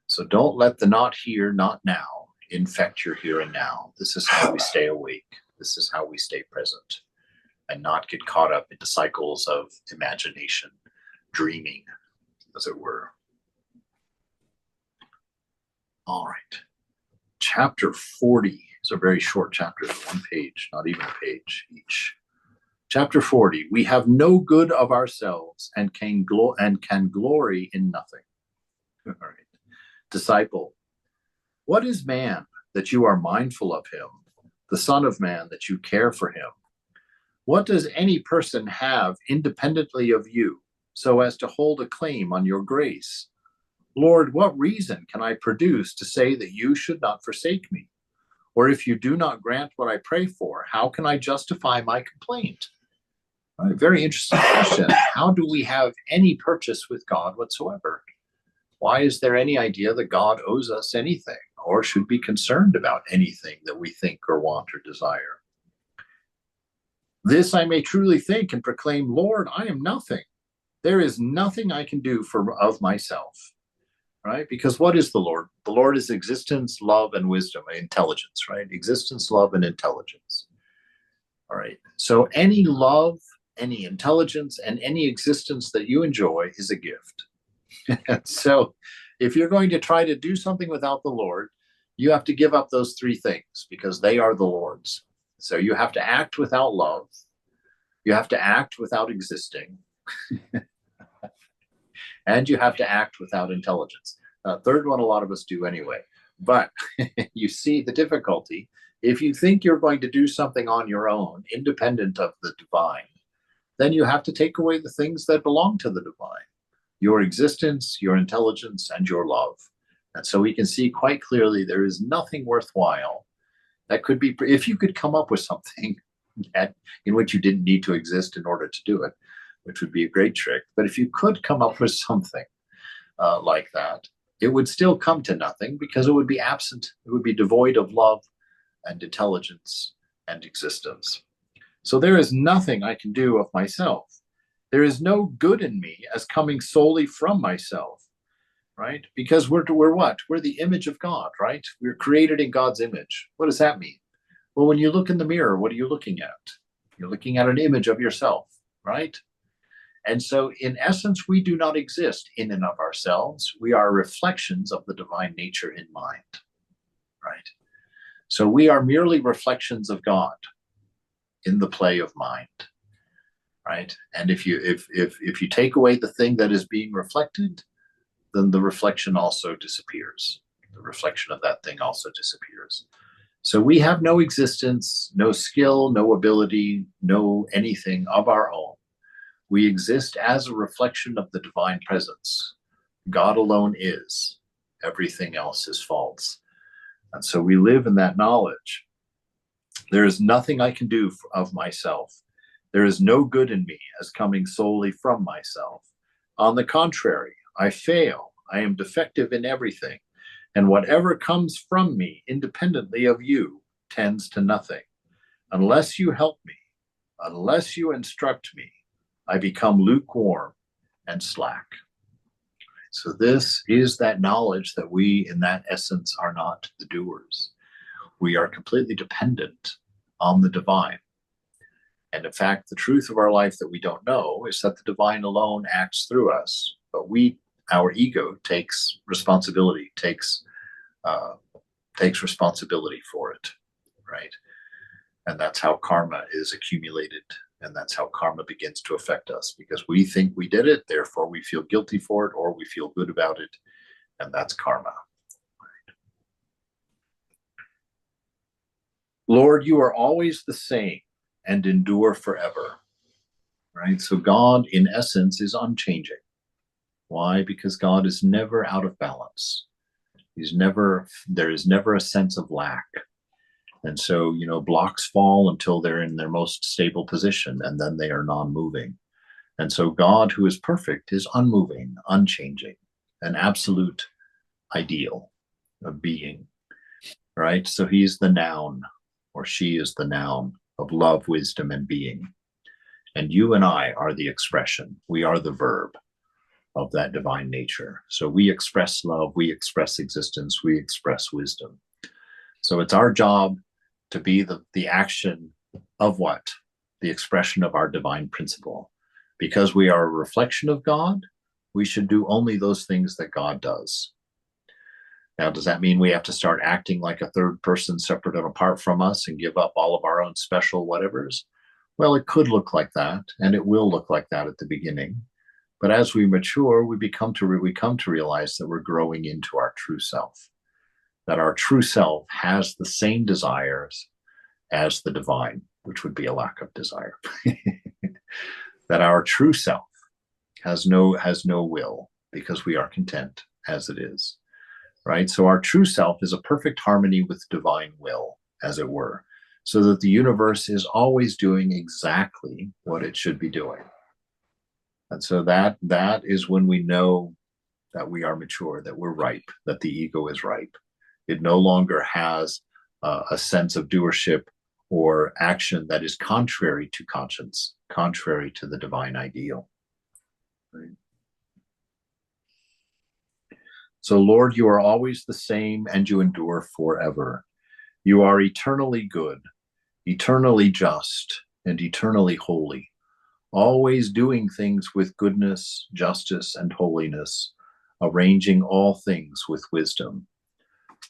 So don't let the not here, not now infect your here and now. This is how we stay awake. This is how we stay present and not get caught up into cycles of imagination, dreaming, as it were. All right. Chapter 40 is a very short chapter, one page, not even a page each. Chapter 40, we have no good of ourselves and can glory in nothing. All right. Disciple, what is man that you are mindful of him, the Son of Man that you care for him? What does any person have independently of you, so as to hold a claim on your grace? Lord, what reason can I produce to say that you should not forsake me? Or if you do not grant what I pray for, how can I justify my complaint? Right, very interesting question. How do we have any purchase with God whatsoever? Why is there any idea that God owes us anything or should be concerned about anything that we think or want or desire? This I may truly think and proclaim, Lord, I am nothing. There is nothing I can do of myself. Right? Because what is the Lord? The Lord is existence, love, and wisdom, intelligence, right? Existence, love, and intelligence. All right. So any love, any intelligence, and any existence that you enjoy is a gift. So if you're going to try to do something without the Lord, you have to give up those three things because they are the Lord's. So you have to act without love. You have to act without existing. And you have to act without intelligence. Third one, a lot of us do anyway. But you see the difficulty. If you think you're going to do something on your own, independent of the divine, then you have to take away the things that belong to the divine, your existence, your intelligence, and your love. And so we can see quite clearly there is nothing worthwhile that could be, if you could come up with something in which you didn't need to exist in order to do it, which would be a great trick. But if you could come up with something like that, it would still come to nothing because it would be absent. It would be devoid of love and intelligence and existence. So there is nothing I can do of myself. There is no good in me as coming solely from myself, right? Because we're what? We're the image of God, right? We're created in God's image. What does that mean? Well, when you look in the mirror, what are you looking at? You're looking at an image of yourself, right? And so in essence, we do not exist in and of ourselves. We are reflections of the divine nature in mind, right? So we are merely reflections of God in the play of mind, right? And if you take away the thing that is being reflected, then the reflection also disappears. The reflection of that thing also disappears. So we have no existence, no skill, no ability, no anything of our own. We exist as a reflection of the divine presence. God alone is. Everything else is false. And so we live in that knowledge. There is nothing I can do of myself. There is no good in me as coming solely from myself. On the contrary, I fail. I am defective in everything. And whatever comes from me independently of you tends to nothing. Unless you help me, unless you instruct me, I become lukewarm and slack. So this is that knowledge that we, in that essence, are not the doers. We are completely dependent on the divine. And in fact, the truth of our life that we don't know is that the divine alone acts through us. But our ego takes responsibility, takes responsibility for it, right? And that's how karma is accumulated. And that's how karma begins to affect us, because we think we did it, therefore we feel guilty for it, or we feel good about it. And that's karma. Right? Lord, you are always the same and endure forever. Right? So God, in essence, is unchanging. Why? Because God is never out of balance. There is never a sense of lack. And so, blocks fall until they're in their most stable position, and then they are non-moving. And so God, who is perfect, is unmoving, unchanging, an absolute ideal of being, right? So he's the noun, or she is the noun of love, wisdom, and being. And you and I are the expression. We are the verb of that divine nature. So we express love, we express existence, we express wisdom. So it's our job to be the action of what? The expression of our divine principle. Because we are a reflection of God, we should do only those things that God does. Now, does that mean we have to start acting like a third person separate and apart from us and give up all of our own special whatevers? Well, it could look like that, and it will look like that at the beginning. But as we mature, we come to realize that we're growing into our true self, that our true self has the same desires as the divine, which would be a lack of desire. That our true self has no will, because we are content as it is, right? So our true self is a perfect harmony with divine will, as it were, so that the universe is always doing exactly what it should be doing. And so that is when we know that we are mature, that we're ripe, that the ego is ripe. It no longer has a sense of doership or action that is contrary to conscience, contrary to the divine ideal. Right? So, Lord, you are always the same and you endure forever. You are eternally good, eternally just, and eternally holy, always doing things with goodness, justice, and holiness, arranging all things with wisdom.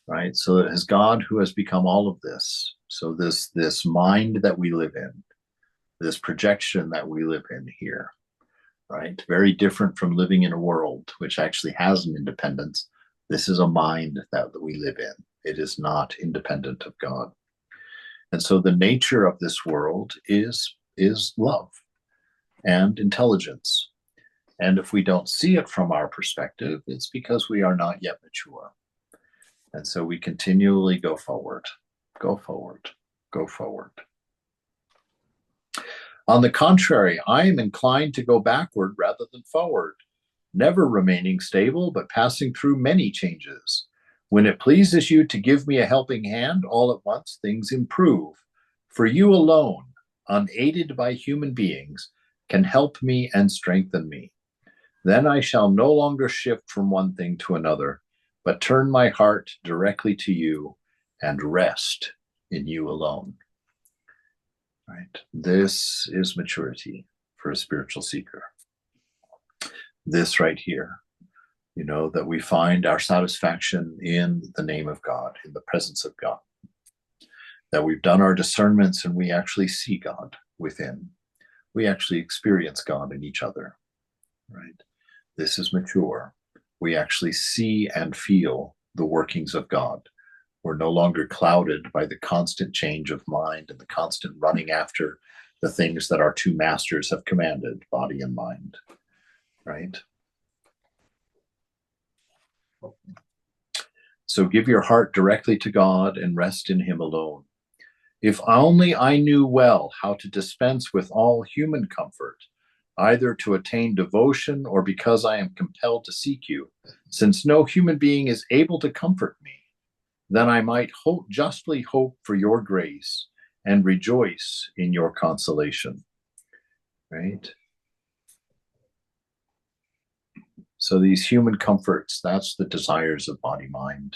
Right? So it is God who has become all of this. So this mind that we live in, this projection that we live in here, right? Very different from living in a world which actually has an independence. This is a mind that we live in. It is not independent of God. And so the nature of this world is love and intelligence. And if we don't see it from our perspective, it's because we are not yet mature. And so we continually go forward, go forward, go forward. On the contrary, I am inclined to go backward rather than forward, never remaining stable, but passing through many changes. When it pleases you to give me a helping hand, all at once things improve. For you alone, unaided by human beings, can help me and strengthen me. Then I shall no longer shift from one thing to another, but turn my heart directly to you and rest in you alone. Right? This is maturity for a spiritual seeker. This right here, that we find our satisfaction in the name of God, in the presence of God, that we've done our discernments and we actually see God within. We actually experience God in each other, right? This is mature. We actually see and feel the workings of God. We're no longer clouded by the constant change of mind and the constant running after the things that our two masters have commanded, body and mind, right? So give your heart directly to God and rest in him alone. If only I knew well how to dispense with all human comfort, either to attain devotion or because I am compelled to seek you, since no human being is able to comfort me, then I might justly hope for your grace and rejoice in your consolation. Right? So these human comforts, that's the desires of body mind.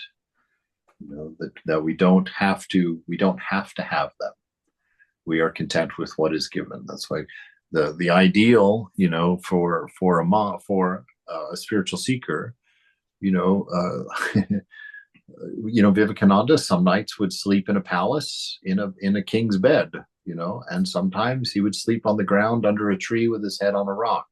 That we don't have to have them. We are content with what is given. That's why the ideal, for a spiritual seeker, Vivekananda some nights would sleep in a palace in a king's bed, and sometimes he would sleep on the ground under a tree with his head on a rock.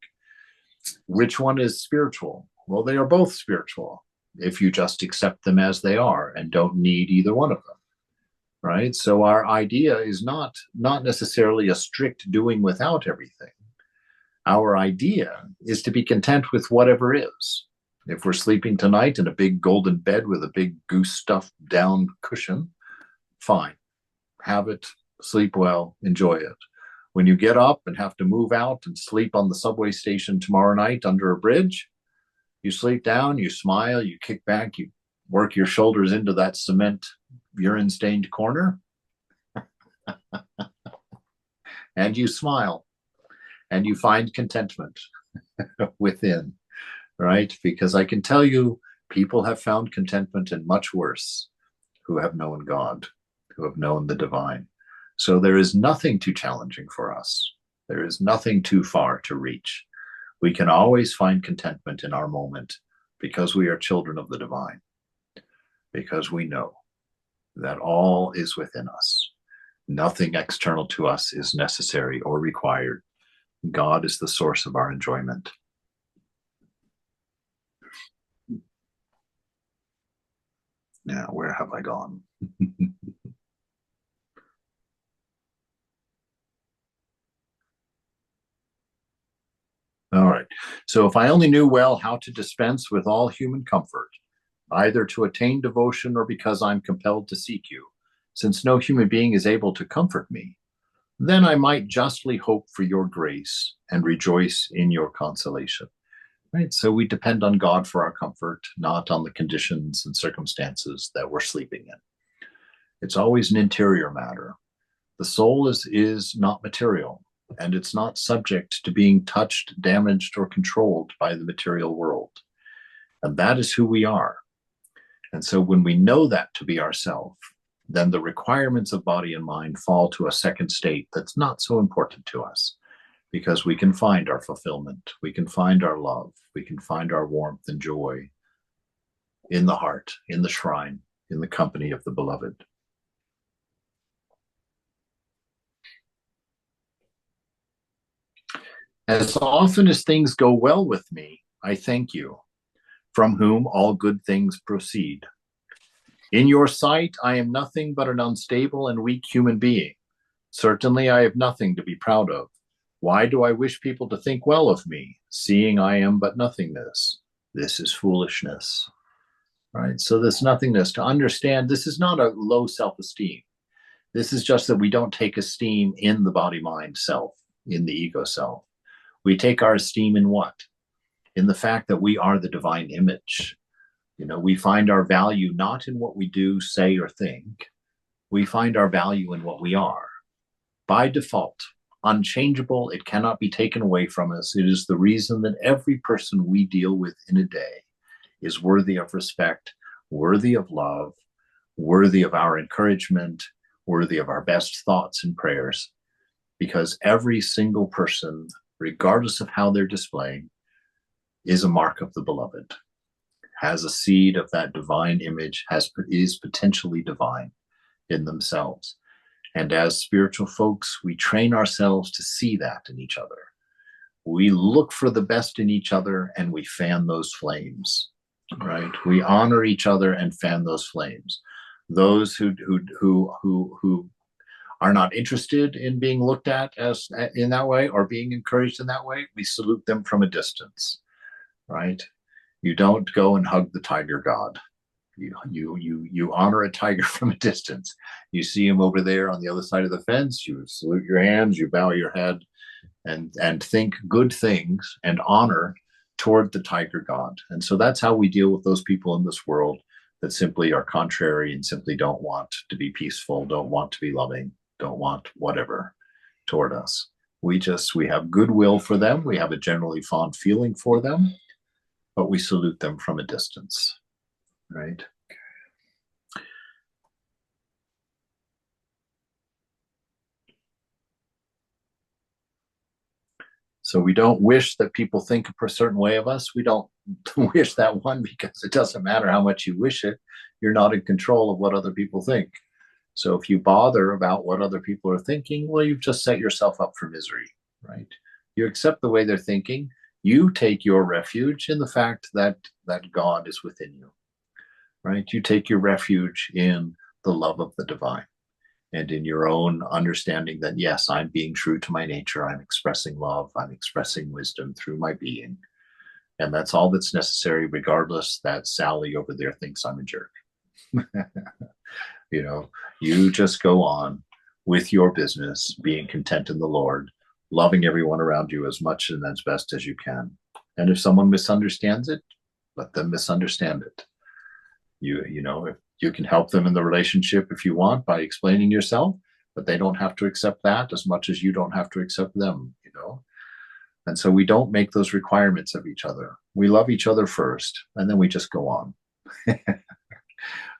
Which one is spiritual? Well, they are both spiritual if you just accept them as they are and don't need either one of them, right? So our idea is not necessarily a strict doing without everything. Our idea is to be content with whatever is. If we're sleeping tonight in a big golden bed with a big goose stuffed down cushion, fine. Have it, sleep well, enjoy it. When you get up and have to move out and sleep on the subway station tomorrow night under a bridge, you sleep down, you smile, you kick back, you work your shoulders into that cement urine-stained corner, and you smile, and you find contentment within, right? Because I can tell you, people have found contentment in much worse who have known God, who have known the divine. So there is nothing too challenging for us. There is nothing too far to reach. We can always find contentment in our moment because we are children of the divine, because we know that all is within us. Nothing external to us is necessary or required. God is the source of our enjoyment. Now, where have I gone? All right. So if I only knew well how to dispense with all human comfort, either to attain devotion or because I'm compelled to seek you, since no human being is able to comfort me, then I might justly hope for your grace and rejoice in your consolation. Right? So we depend on God for our comfort, not on the conditions and circumstances that we're sleeping in. It's always an interior matter. The soul is not material, and it's not subject to being touched, damaged, or controlled by the material world. And that is who we are. And so when we know that to be ourselves, then the requirements of body and mind fall to a second state that's not so important to us, because we can find our fulfillment, we can find our love, we can find our warmth and joy in the heart, in the shrine, in the company of the beloved. As often as things go well with me, I thank you, from whom all good things proceed. In your sight, I am nothing but an unstable and weak human being. Certainly, I have nothing to be proud of. Why do I wish people to think well of me, seeing I am but nothingness? This is foolishness. Right? So this nothingness, to understand, this is not a low self-esteem. This is just that we don't take esteem in the body-mind self. in the ego self. We take our esteem in what? In the fact that we are the divine image. We find our value not in what we do, say, or think. We find our value in what we are. By default, unchangeable, it cannot be taken away from us. It is the reason that every person we deal with in a day is worthy of respect, worthy of love, worthy of our encouragement, worthy of our best thoughts and prayers, because every single person, regardless of how they're displaying, is a mark of the beloved, has a seed of that divine image, is potentially divine in themselves. And as spiritual folks, we train ourselves to see that in each other. We look for the best in each other and we fan those flames, right? We honor each other and fan those flames. Those who are not interested in being looked at as in that way or being encouraged in that way, we salute them from a distance, right? You don't go and hug the tiger god. You honor a tiger from a distance. You see him over there on the other side of the fence, you salute your hands, you bow your head, and think good things and honor toward the tiger god. And so that's how we deal with those people in this world that simply are contrary and simply don't want to be peaceful, don't want to be loving, don't want whatever toward us. We have goodwill for them. We have a generally fond feeling for them, but we salute them from a distance, right? So we don't wish that people think a certain way of us. We don't wish that one because it doesn't matter how much you wish it. You're not in control of what other people think. So if you bother about what other people are thinking, well, you've just set yourself up for misery, right? You accept the way they're thinking. You take your refuge in the fact that God is within you, right? You take your refuge in the love of the divine and in your own understanding that, yes, I'm being true to my nature. I'm expressing love. I'm expressing wisdom through my being. And that's all that's necessary, regardless that Sally over there thinks I'm a jerk. You just go on with your business, being content in the Lord, loving everyone around you as much and as best as you can. And if someone misunderstands it, let them misunderstand it. If you can help them in the relationship if you want by explaining yourself, but they don't have to accept that as much as you don't have to accept them, And so we don't make those requirements of each other. We love each other first, and then we just go on.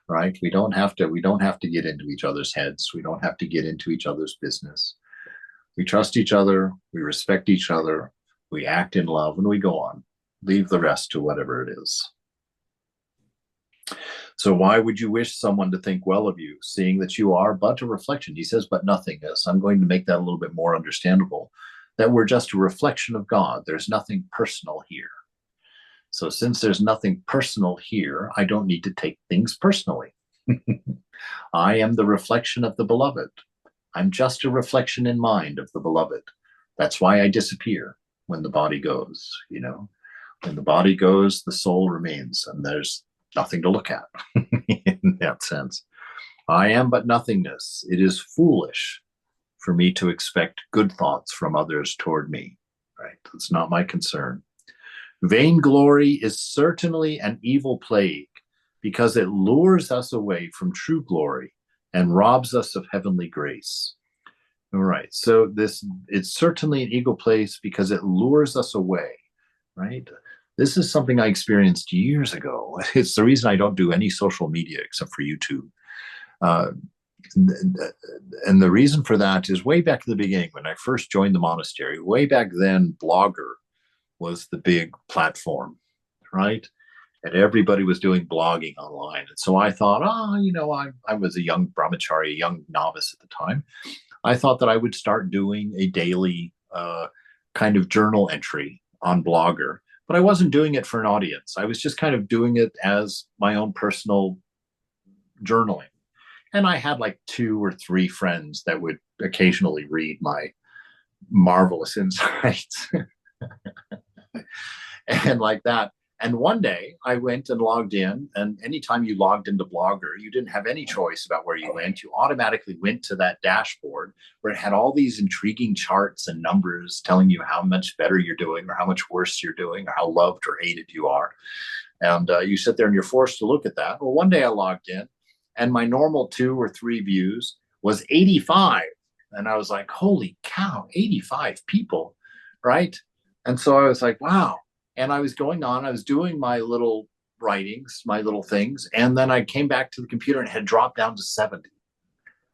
Right? We don't have to get into each other's heads. We don't have to get into each other's business. We trust each other, we respect each other, we act in love, and we go on. Leave the rest to whatever it is. So why would you wish someone to think well of you, seeing that you are but a reflection? He says, but nothingness. I'm going to make that a little bit more understandable, that we're just a reflection of God. There's nothing personal here. So since there's nothing personal here, I don't need to take things personally. I am the reflection of the beloved. I'm just a reflection in mind of the beloved. That's why I disappear when the body goes, When the body goes, the soul remains, and there's nothing to look at in that sense. I am but nothingness. It is foolish for me to expect good thoughts from others toward me, right? That's not my concern. Vainglory is certainly an evil plague because it lures us away from true glory and robs us of heavenly grace. All right, so it's certainly an evil place because it lures us away, right? This is something I experienced years ago. It's the reason I don't do any social media except for YouTube. And the reason for that is way back at the beginning, when I first joined the monastery, way back then, Blogger was the big platform, right? And everybody was doing blogging online. And so I thought, I was a young brahmachari, a young novice at the time. I thought that I would start doing a daily kind of journal entry on Blogger, but I wasn't doing it for an audience. I was just kind of doing it as my own personal journaling. And I had like 2 or 3 friends that would occasionally read my marvelous insights and like that. And one day I went and logged in, and anytime you logged into Blogger, you didn't have any choice about where you went. You automatically went to that dashboard where it had all these intriguing charts and numbers telling you how much better you're doing or how much worse you're doing or how loved or hated you are. And you sit there and you're forced to look at that. Well, one day I logged in and my normal 2 or 3 views was 85. And I was like, holy cow, 85 people, right? And so I was like, wow. And I was going on, I was doing my little writings, my little things. And then I came back to the computer and it had dropped down to 70.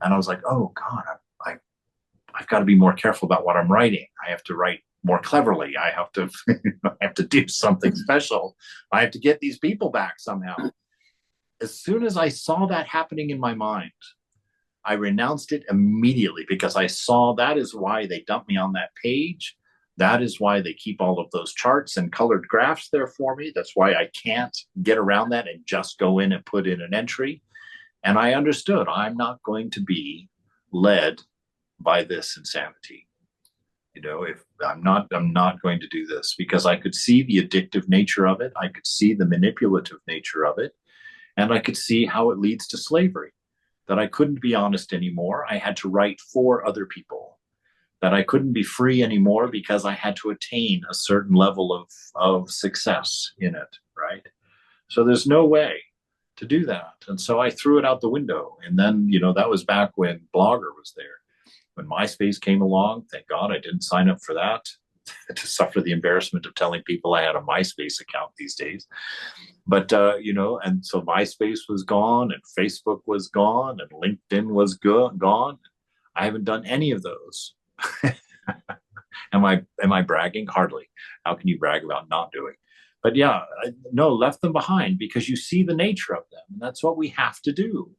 And I was like, oh God, I've got to be more careful about what I'm writing. I have to write more cleverly. I have to, I have to do something special. I have to get these people back somehow. As soon as I saw that happening in my mind, I renounced it immediately because I saw that is why they dumped me on that page. That is why they keep all of those charts and colored graphs there for me. That's why I can't get around that and just go in and put in an entry. And I understood I'm not going to be led by this insanity. You know, if I'm not going to do this because I could see the addictive nature of it. I could see the manipulative nature of it. And I could see how it leads to slavery, that I couldn't be honest anymore. I had to write for other people, that I couldn't be free anymore because I had to attain a certain level of success in it, right? So there's no way to do that. And so I threw it out the window. And then, you know, that was back when Blogger was there. When MySpace came along, thank God I didn't sign up for that to suffer the embarrassment of telling people I had a MySpace account these days. But, you know, and so MySpace was gone and Facebook was gone and LinkedIn was gone. I haven't done any of those. Am I bragging? Hardly. How can you brag about not doing? But yeah, no, left them behind because you see the nature of them. And that's what we have to do.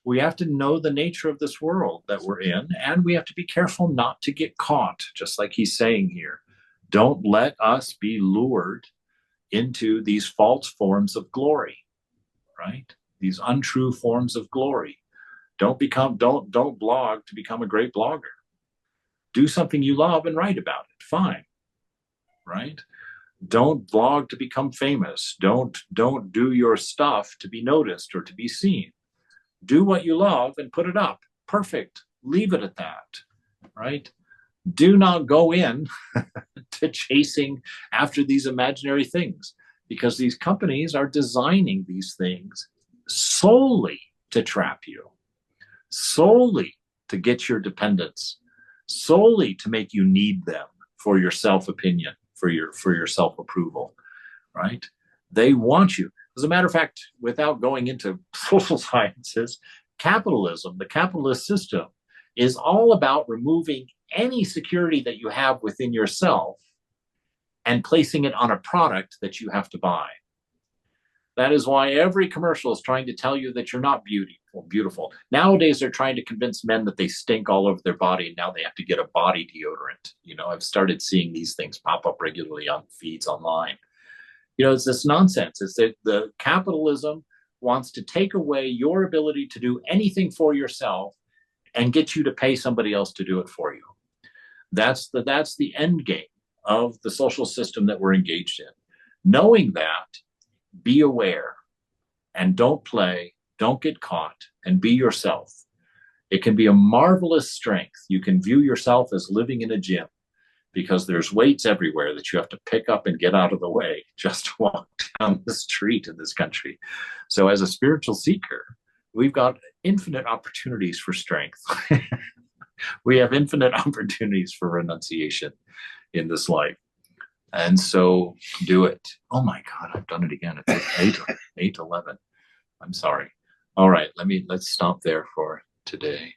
We have to know the nature of this world that we're in, and we have to be careful not to get caught, just like he's saying here. Don't let us be lured into these false forms of glory, right? These untrue forms of glory. Don't blog to become a great blogger. Do something you love and write about it. Fine, right? Don't blog to become famous. Don't do your stuff to be noticed or to be seen. Do what you love and put it up. Perfect. Leave it at that, right? Do not go in to chasing after these imaginary things because these companies are designing these things solely to trap you, solely to get your dependence, solely to make you need them for your self-opinion, for your self-approval, right? They want you. As a matter of fact, without going into social sciences, capitalism, the capitalist system, is all about removing any security that you have within yourself and placing it on a product that you have to buy. That is why every commercial is trying to tell you that you're not beautiful. Nowadays, they're trying to convince men that they stink all over their body, and now they have to get a body deodorant. You know, I've started seeing these things pop up regularly on feeds online. You know, it's this nonsense. It's that the capitalism wants to take away your ability to do anything for yourself and get you to pay somebody else to do it for you. That's the end game of the social system that we're engaged in. Knowing that, be aware and don't play, don't get caught, and be yourself. It can be a marvelous strength. You can view yourself as living in a gym, because there's weights everywhere that you have to pick up and get out of the way just to walk down the street in this country. So as a spiritual seeker, we've got infinite opportunities for strength. We have infinite opportunities for renunciation in this life. And so do it. Oh my God, I've done it again. It's 8:11. I'm sorry. All right, let's stop there for today.